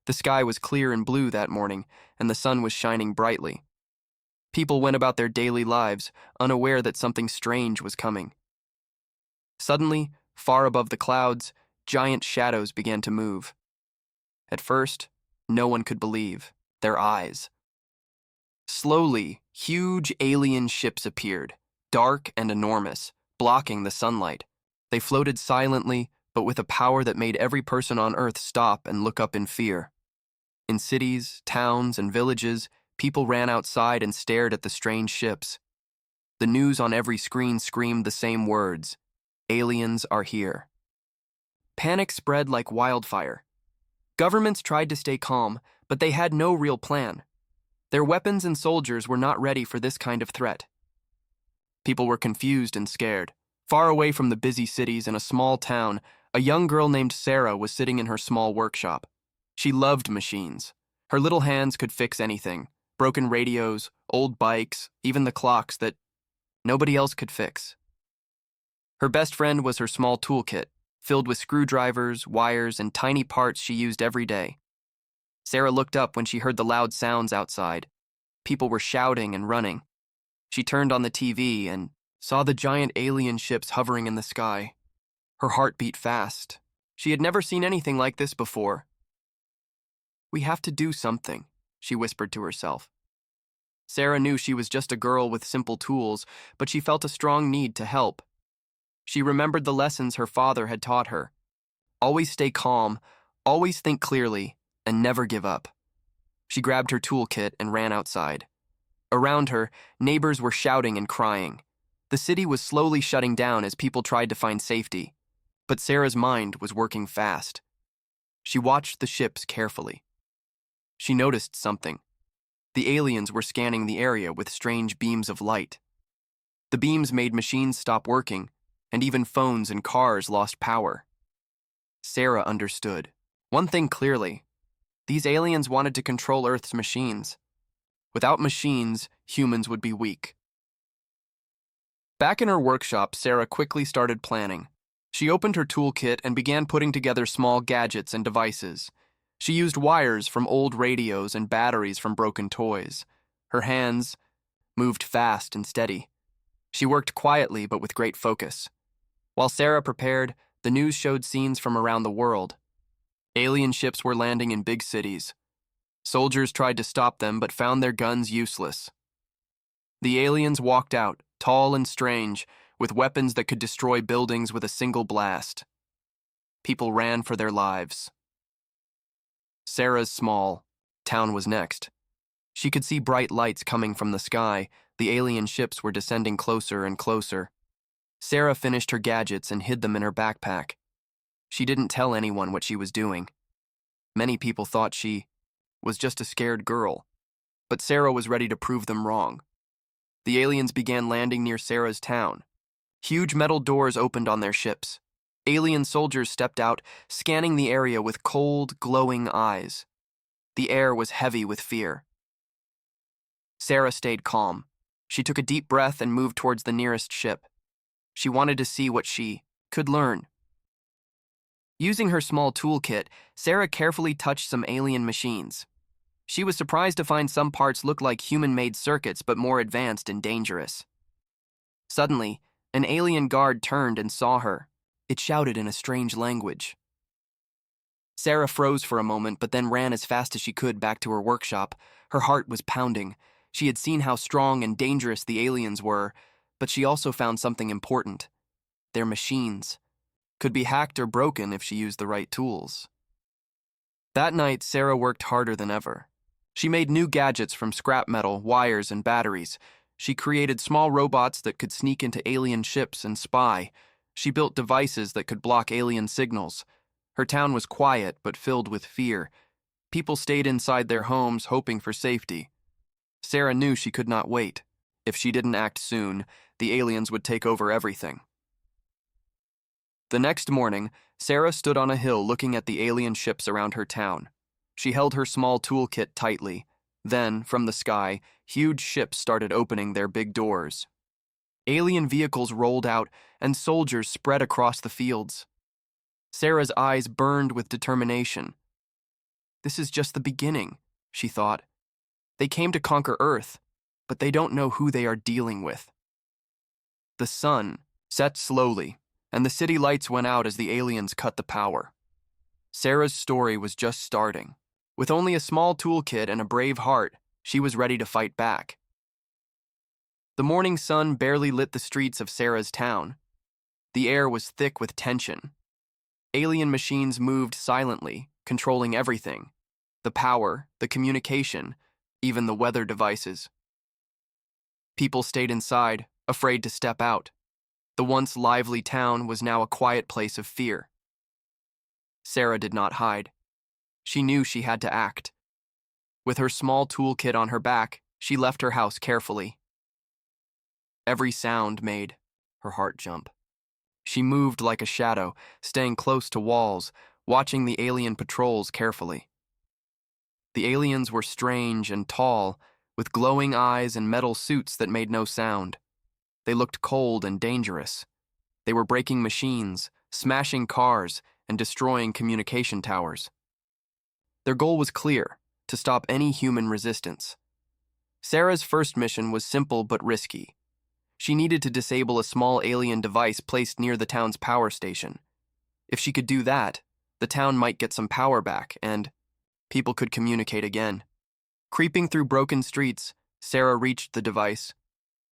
The sky was clear and blue that morning, and the sun was shining brightly. People went about their daily lives, unaware that something strange was coming. Suddenly, far above the clouds, giant shadows began to move. At first, no one could believe their eyes. Slowly, huge alien ships appeared, dark and enormous, blocking the sunlight. They floated silently, but with a power that made every person on Earth stop and look up in fear. In cities, towns, and villages, people ran outside and stared at the strange ships. The news on every screen screamed the same words: aliens are here. Panic spread like wildfire. Governments tried to stay calm, but they had no real plan. Their weapons and soldiers were not ready for this kind of threat. People were confused and scared. Far away from the busy cities in a small town, a young girl named Sarah was sitting in her small workshop. She loved machines. Her little hands could fix anything: broken radios, old bikes, even the clocks that nobody else could fix. Her best friend was her small toolkit, filled with screwdrivers, wires, and tiny parts she used every day. Sarah looked up when she heard the loud sounds outside. People were shouting and running. She turned on the TV and saw the giant alien ships hovering in the sky. Her heart beat fast. She had never seen anything like this before. "We have to do something," she whispered to herself. Sarah knew she was just a girl with simple tools, but she felt a strong need to help. She remembered the lessons her father had taught her. Always stay calm, always think clearly, and never give up. She grabbed her toolkit and ran outside. Around her, neighbors were shouting and crying. The city was slowly shutting down as people tried to find safety. But Sarah's mind was working fast. She watched the ships carefully. She noticed something. The aliens were scanning the area with strange beams of light. The beams made machines stop working, and even phones and cars lost power. Sarah understood one thing clearly: these aliens wanted to control Earth's machines. Without machines, humans would be weak. Back in her workshop, Sarah quickly started planning. She opened her toolkit and began putting together small gadgets and devices. She used wires from old radios and batteries from broken toys. Her hands moved fast and steady. She worked quietly but with great focus. While Sarah prepared, the news showed scenes from around the world. Alien ships were landing in big cities. Soldiers tried to stop them but found their guns useless. The aliens walked out, tall and strange, with weapons that could destroy buildings with a single blast. People ran for their lives. Sarah's small town was next. She could see bright lights coming from the sky. The alien ships were descending closer and closer. Sarah finished her gadgets and hid them in her backpack. She didn't tell anyone what she was doing. Many people thought she was just a scared girl, but Sarah was ready to prove them wrong. The aliens began landing near Sarah's town. Huge metal doors opened on their ships. Alien soldiers stepped out, scanning the area with cold, glowing eyes. The air was heavy with fear. Sarah stayed calm. She took a deep breath and moved towards the nearest ship. She wanted to see what she could learn. Using her small toolkit, Sarah carefully touched some alien machines. She was surprised to find some parts looked like human-made circuits but more advanced and dangerous. Suddenly, an alien guard turned and saw her. It shouted in a strange language. Sarah froze for a moment but then ran as fast as she could back to her workshop. Her heart was pounding. She had seen how strong and dangerous the aliens were, but she also found something important. Their machines could be hacked or broken if she used the right tools. That night, Sarah worked harder than ever. She made new gadgets from scrap metal, wires, and batteries. She created small robots that could sneak into alien ships and spy. She built devices that could block alien signals. Her town was quiet but filled with fear. People stayed inside their homes hoping for safety. Sarah knew she could not wait. If she didn't act soon, the aliens would take over everything. The next morning, Sarah stood on a hill looking at the alien ships around her town. She held her small toolkit tightly. Then, from the sky, huge ships started opening their big doors. Alien vehicles rolled out, and soldiers spread across the fields. Sarah's eyes burned with determination. This is just the beginning, she thought. They came to conquer Earth, but they don't know who they are dealing with. The sun set slowly, and the city lights went out as the aliens cut the power. Sarah's story was just starting. With only a small toolkit and a brave heart, she was ready to fight back. The morning sun barely lit the streets of Sarah's town. The air was thick with tension. Alien machines moved silently, controlling everything: the power, the communication, even the weather devices. People stayed inside, afraid to step out. The once lively town was now a quiet place of fear. Sarah did not hide. She knew she had to act. With her small toolkit on her back, she left her house carefully. Every sound made her heart jump. She moved like a shadow, staying close to walls, watching the alien patrols carefully. The aliens were strange and tall, with glowing eyes and metal suits that made no sound. They looked cold and dangerous. They were breaking machines, smashing cars, and destroying communication towers. Their goal was clear: to stop any human resistance. Sarah's first mission was simple but risky. She needed to disable a small alien device placed near the town's power station. If she could do that, the town might get some power back, and people could communicate again. Creeping through broken streets, Sarah reached the device.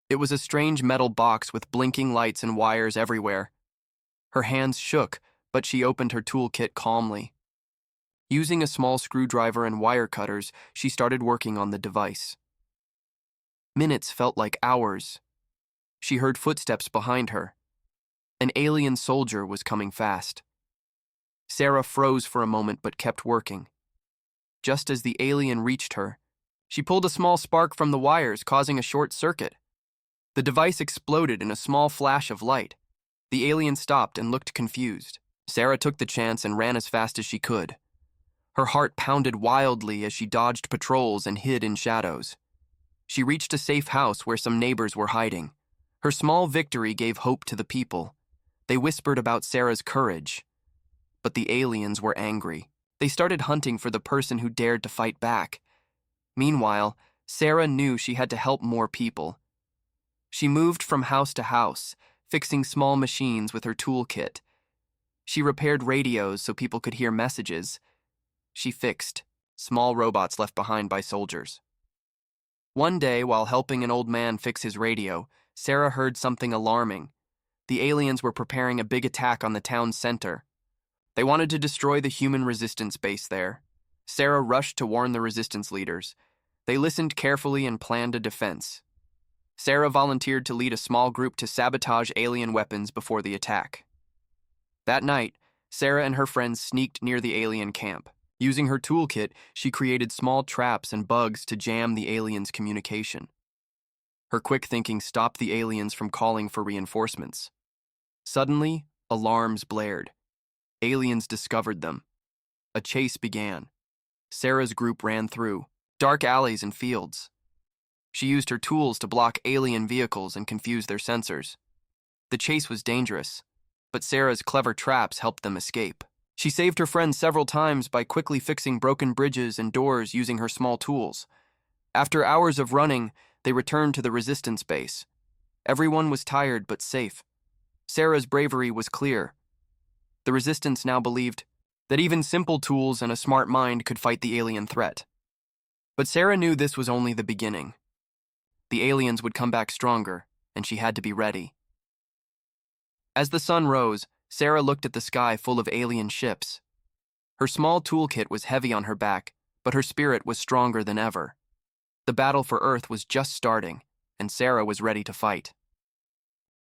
It was a strange metal box with blinking lights and wires everywhere. Her hands shook, but she opened her toolkit calmly. Using a small screwdriver and wire cutters, she started working on the device. Minutes felt like hours. She heard footsteps behind her. An alien soldier was coming fast. Sarah froze for a moment but kept working. Just as the alien reached her, she pulled a small spark from the wires, causing a short circuit. The device exploded in a small flash of light. The alien stopped and looked confused. Sarah took the chance and ran as fast as she could. Her heart pounded wildly as she dodged patrols and hid in shadows. She reached a safe house where some neighbors were hiding. Her small victory gave hope to the people. They whispered about Sarah's courage. But the aliens were angry. They started hunting for the person who dared to fight back. Meanwhile, Sarah knew she had to help more people. She moved from house to house, fixing small machines with her toolkit. She repaired radios so people could hear messages. She fixed small robots left behind by soldiers. One day, while helping an old man fix his radio, Sarah heard something alarming. The aliens were preparing a big attack on the town's center. They wanted to destroy the human resistance base there. Sarah rushed to warn the resistance leaders. They listened carefully and planned a defense. Sarah volunteered to lead a small group to sabotage alien weapons before the attack. That night, Sarah and her friends sneaked near the alien camp. Using her toolkit, she created small traps and bugs to jam the aliens' communication. Her quick thinking stopped the aliens from calling for reinforcements. Suddenly, alarms blared. Aliens discovered them. A chase began. Sarah's group ran through dark alleys and fields. She used her tools to block alien vehicles and confuse their sensors. The chase was dangerous, but Sarah's clever traps helped them escape. She saved her friends several times by quickly fixing broken bridges and doors using her small tools. After hours of running, they returned to the resistance base. Everyone was tired but safe. Sarah's bravery was clear. The resistance now believed that even simple tools and a smart mind could fight the alien threat. But Sarah knew this was only the beginning. The aliens would come back stronger, and she had to be ready. As the sun rose, Sarah looked at the sky full of alien ships. Her small toolkit was heavy on her back, but her spirit was stronger than ever. The battle for Earth was just starting, and Sarah was ready to fight.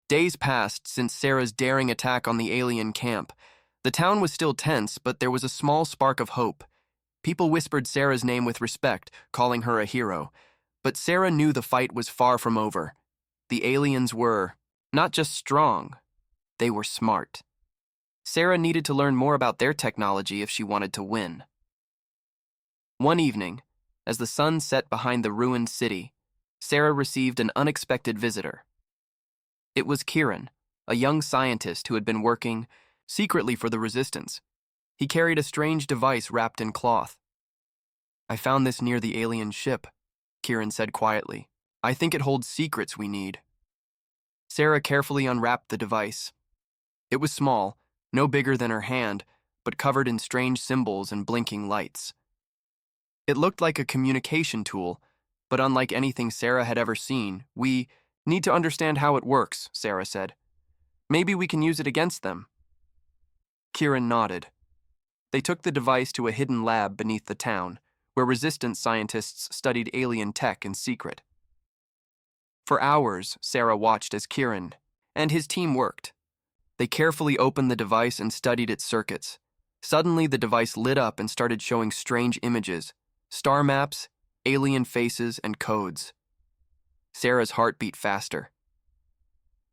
Days passed since Sarah's daring attack on the alien camp. The town was still tense, but there was a small spark of hope. People whispered Sarah's name with respect, calling her a hero. But Sarah knew the fight was far from over. The aliens were not just strong, they were smart. Sarah needed to learn more about their technology if she wanted to win. One evening, as the sun set behind the ruined city, Sarah received an unexpected visitor. It was Kieran, a young scientist who had been working secretly for the resistance. He carried a strange device wrapped in cloth. I found this near the alien ship, Kieran said quietly. I think it holds secrets we need. Sarah carefully unwrapped the device. It was small, no bigger than her hand, but covered in strange symbols and blinking lights. It looked like a communication tool, but unlike anything Sarah had ever seen. We need to understand how it works, Sarah said. Maybe we can use it against them. Kieran nodded. They took the device to a hidden lab beneath the town, where resistance scientists studied alien tech in secret. For hours, Sarah watched as Kieran and his team worked. They carefully opened the device and studied its circuits. Suddenly, the device lit up and started showing strange images, star maps, alien faces, and codes. Sarah's heart beat faster.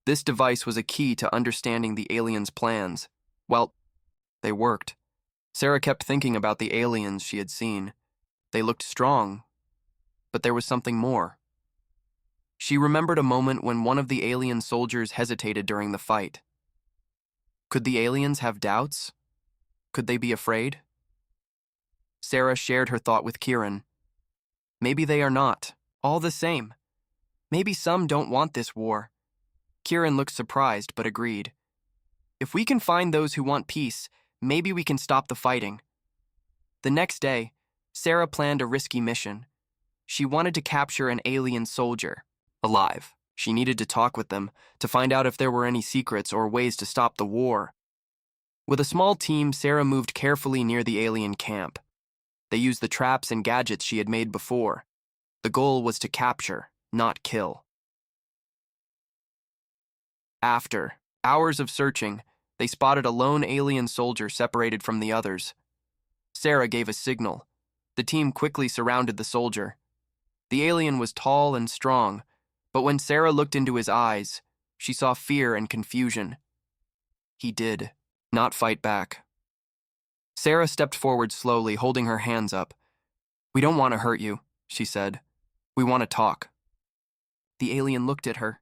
This device was a key to understanding the aliens' plans. Well, they worked. Sarah kept thinking about the aliens she had seen. They looked strong, but there was something more. She remembered a moment when one of the alien soldiers hesitated during the fight. Could the aliens have doubts? Could they be afraid? Sarah shared her thought with Kieran. Maybe they are not. All the same. Maybe some don't want this war. Kieran looked surprised but agreed. If we can find those who want peace, maybe we can stop the fighting. The next day, Sarah planned a risky mission. She wanted to capture an alien soldier, alive. She needed to talk with them to find out if there were any secrets or ways to stop the war. With a small team, Sarah moved carefully near the alien camp. They used the traps and gadgets she had made before. The goal was to capture, not kill. After hours of searching, they spotted a lone alien soldier separated from the others. Sarah gave a signal. The team quickly surrounded the soldier. The alien was tall and strong, but when Sarah looked into his eyes, she saw fear and confusion. He did not fight back. Sarah stepped forward slowly, holding her hands up. "We don't want to hurt you," she said. "We want to talk." The alien looked at her,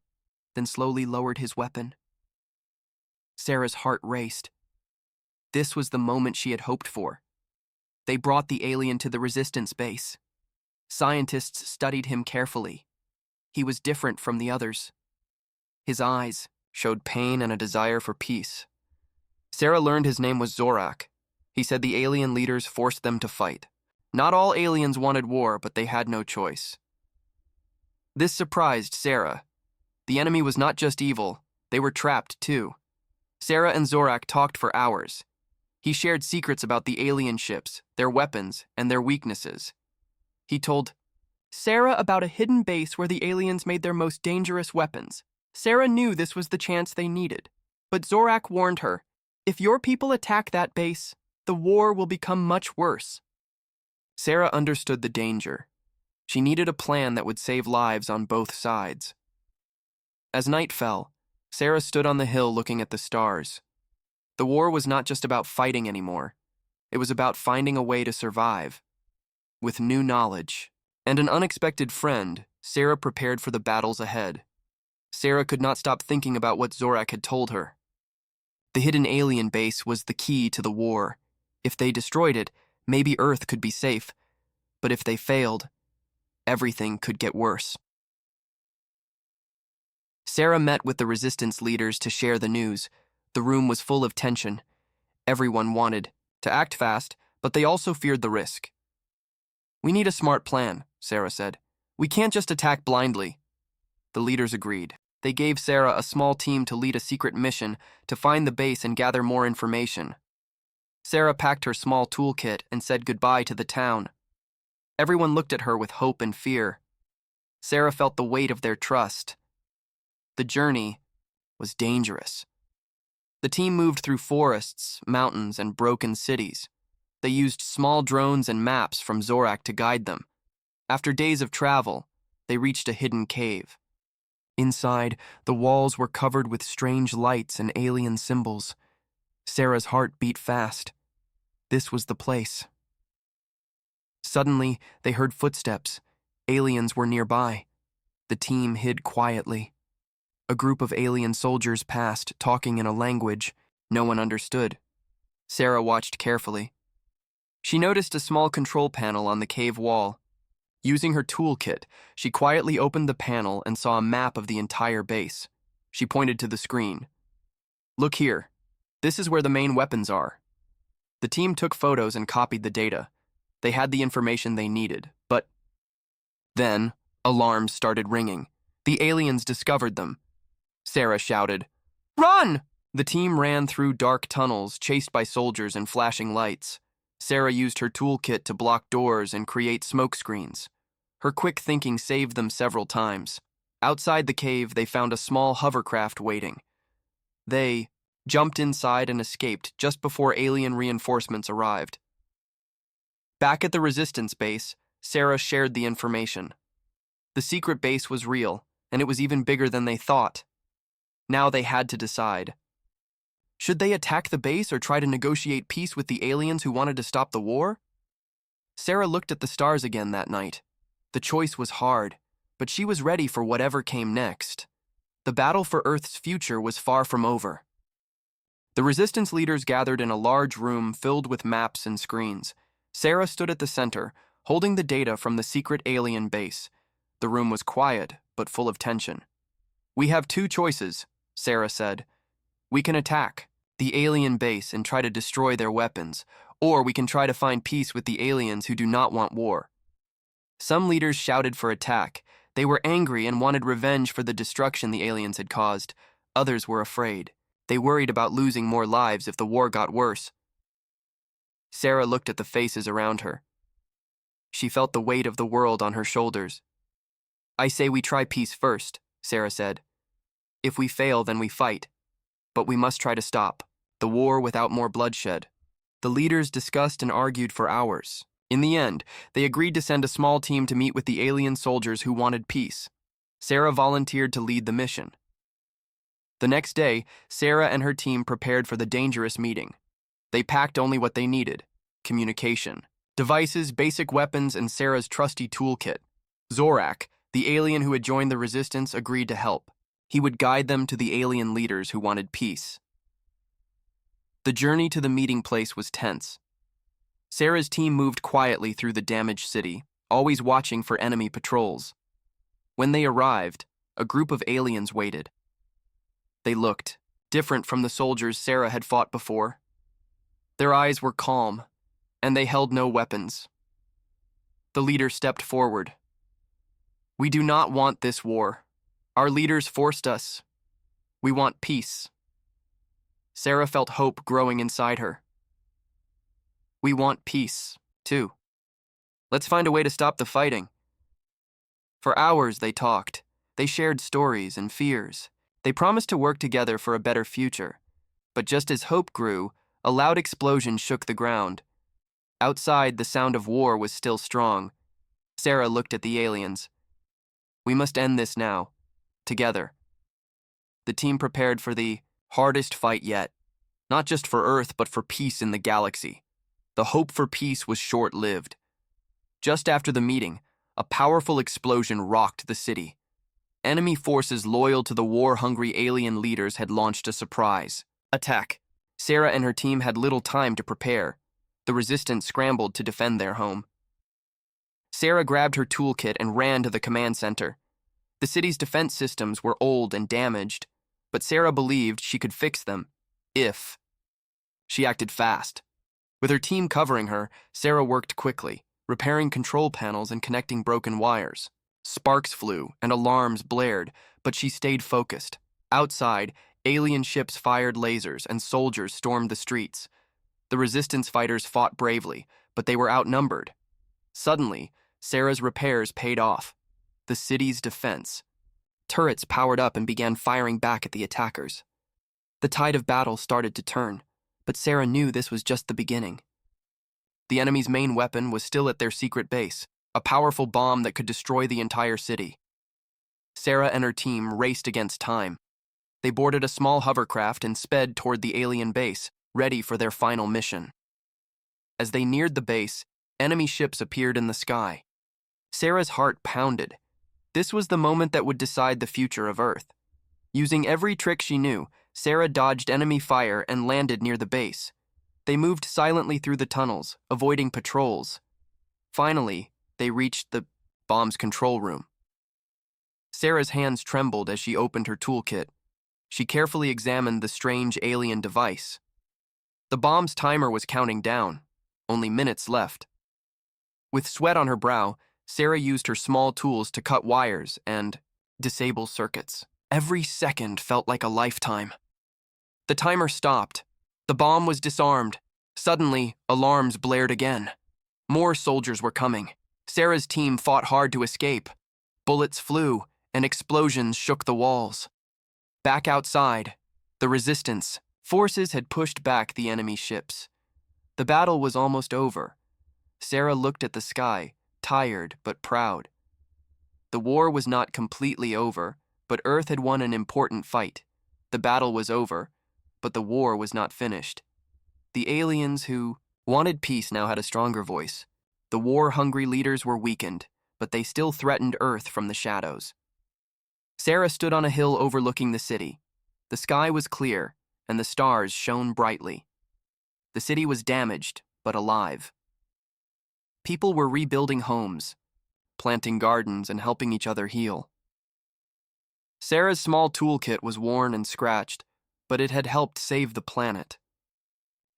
then slowly lowered his weapon. Sarah's heart raced. This was the moment she had hoped for. They brought the alien to the resistance base. Scientists studied him carefully. He was different from the others. His eyes showed pain and a desire for peace. Sarah learned his name was Zorak. He said the alien leaders forced them to fight. Not all aliens wanted war, but they had no choice. This surprised Sarah. The enemy was not just evil, they were trapped too. Sarah and Zorak talked for hours. He shared secrets about the alien ships, their weapons, and their weaknesses. He told Sarah about a hidden base where the aliens made their most dangerous weapons. Sarah knew this was the chance they needed, but Zorak warned her, if your people attack that base, the war will become much worse. Sarah understood the danger. She needed a plan that would save lives on both sides. As night fell, Sarah stood on the hill looking at the stars. The war was not just about fighting anymore. It was about finding a way to survive. With new knowledge and an unexpected friend, Sarah prepared for the battles ahead. Sarah could not stop thinking about what Zorak had told her. The hidden alien base was the key to the war. If they destroyed it, maybe Earth could be safe. But if they failed, everything could get worse. Sarah met with the resistance leaders to share the news. The room was full of tension. Everyone wanted to act fast, but they also feared the risk. "We need a smart plan," Sarah said. "We can't just attack blindly." The leaders agreed. They gave Sarah a small team to lead a secret mission to find the base and gather more information. Sarah packed her small toolkit and said goodbye to the town. Everyone looked at her with hope and fear. Sarah felt the weight of their trust. The journey was dangerous. The team moved through forests, mountains, and broken cities. They used small drones and maps from Zorak to guide them. After days of travel, they reached a hidden cave. Inside, the walls were covered with strange lights and alien symbols. Sarah's heart beat fast. This was the place. Suddenly, they heard footsteps. Aliens were nearby. The team hid quietly. A group of alien soldiers passed, talking in a language no one understood. Sarah watched carefully. She noticed a small control panel on the cave wall. Using her toolkit, she quietly opened the panel and saw a map of the entire base. She pointed to the screen. "Look here. This is where the main weapons are." The team took photos and copied the data. They had the information they needed, but then alarms started ringing. The aliens discovered them. Sarah shouted, "Run!" The team ran through dark tunnels, chased by soldiers and flashing lights. Sarah used her toolkit to block doors and create smoke screens. Her quick thinking saved them several times. Outside the cave, they found a small hovercraft waiting. They jumped inside and escaped just before alien reinforcements arrived. Back at the resistance base, Sarah shared the information. The secret base was real, and it was even bigger than they thought. Now they had to decide. Should they attack the base or try to negotiate peace with the aliens who wanted to stop the war? Sarah looked at the stars again that night. The choice was hard, but she was ready for whatever came next. The battle for Earth's future was far from over. The resistance leaders gathered in a large room filled with maps and screens. Sarah stood at the center, holding the data from the secret alien base. The room was quiet, but full of tension. "We have two choices," Sarah said. "We can attack the alien base and try to destroy their weapons, or we can try to find peace with the aliens who do not want war." Some leaders shouted for attack. They were angry and wanted revenge for the destruction the aliens had caused. Others were afraid. They worried about losing more lives if the war got worse. Sarah looked at the faces around her. She felt the weight of the world on her shoulders. "I say we try peace first," Sarah said. "If we fail, then we fight. But we must try to stop the war without more bloodshed." The leaders discussed and argued for hours. In the end, they agreed to send a small team to meet with the alien soldiers who wanted peace. Sarah volunteered to lead the mission. The next day, Sarah and her team prepared for the dangerous meeting. They packed only what they needed: communication, devices, basic weapons, and Sarah's trusty toolkit. Zorak, the alien who had joined the resistance, agreed to help. He would guide them to the alien leaders who wanted peace. The journey to the meeting place was tense. Sarah's team moved quietly through the damaged city, always watching for enemy patrols. When they arrived, a group of aliens waited. They looked different from the soldiers Sarah had fought before. Their eyes were calm, and they held no weapons. The leader stepped forward. "We do not want this war. Our leaders forced us. We want peace." Sarah felt hope growing inside her. "We want peace, too. Let's find a way to stop the fighting." For hours they talked. They shared stories and fears. They promised to work together for a better future. But just as hope grew, a loud explosion shook the ground. Outside, the sound of war was still strong. Sarah looked at the aliens. "We must end this now, together." The team prepared for the hardest fight yet, not just for Earth, but for peace in the galaxy. The hope for peace was short-lived. Just after the meeting, a powerful explosion rocked the city. Enemy forces loyal to the war-hungry alien leaders had launched a surprise attack. Sarah and her team had little time to prepare. The resistance scrambled to defend their home. Sarah grabbed her toolkit and ran to the command center. The city's defense systems were old and damaged, but Sarah believed she could fix them if she acted fast. With her team covering her, Sarah worked quickly, repairing control panels and connecting broken wires. Sparks flew and alarms blared, but she stayed focused. Outside, alien ships fired lasers and soldiers stormed the streets. The resistance fighters fought bravely, but they were outnumbered. Suddenly, Sarah's repairs paid off. The city's defense. Turrets powered up and began firing back at the attackers. The tide of battle started to turn, but Sarah knew this was just the beginning. The enemy's main weapon was still at their secret base, a powerful bomb that could destroy the entire city. Sarah and her team raced against time. They boarded a small hovercraft and sped toward the alien base, ready for their final mission. As they neared the base, enemy ships appeared in the sky. Sarah's heart pounded. This was the moment that would decide the future of Earth. Using every trick she knew, Sarah dodged enemy fire and landed near the base. They moved silently through the tunnels, avoiding patrols. Finally, they reached the bomb's control room. Sarah's hands trembled as she opened her toolkit. She carefully examined the strange alien device. The bomb's timer was counting down, only minutes left. With sweat on her brow, Sarah used her small tools to cut wires and disable circuits. Every second felt like a lifetime. The timer stopped. The bomb was disarmed. Suddenly, alarms blared again. More soldiers were coming. Sarah's team fought hard to escape. Bullets flew, and explosions shook the walls. Back outside, the resistance forces had pushed back the enemy ships. The battle was almost over. Sarah looked at the sky, tired but proud. The war was not completely over, but Earth had won an important fight. The battle was over, but the war was not finished. The aliens who wanted peace now had a stronger voice. The war-hungry leaders were weakened, but they still threatened Earth from the shadows. Sarah stood on a hill overlooking the city. The sky was clear, and the stars shone brightly. The city was damaged, but alive. People were rebuilding homes, planting gardens, and helping each other heal. Sarah's small toolkit was worn and scratched, but it had helped save the planet.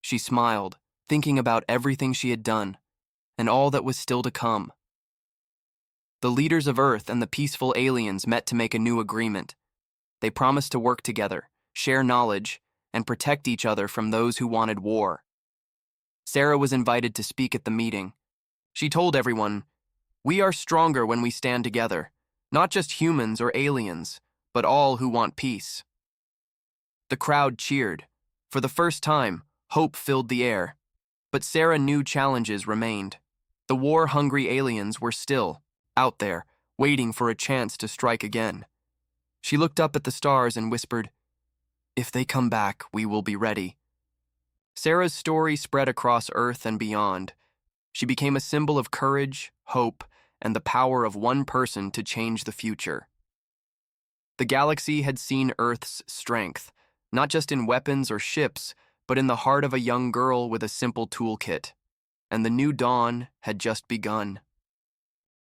She smiled, thinking about everything she had done, and all that was still to come. The leaders of Earth and the peaceful aliens met to make a new agreement. They promised to work together, share knowledge, and protect each other from those who wanted war. Sarah was invited to speak at the meeting. She told everyone, "We are stronger when we stand together, not just humans or aliens, but all who want peace." The crowd cheered. For the first time, hope filled the air. But Sarah knew challenges remained. The war-hungry aliens were still out there, waiting for a chance to strike again. She looked up at the stars and whispered, "If they come back, we will be ready." Sarah's story spread across Earth and beyond. She became a symbol of courage, hope, and the power of one person to change the future. The galaxy had seen Earth's strength, not just in weapons or ships, but in the heart of a young girl with a simple toolkit. And the new dawn had just begun.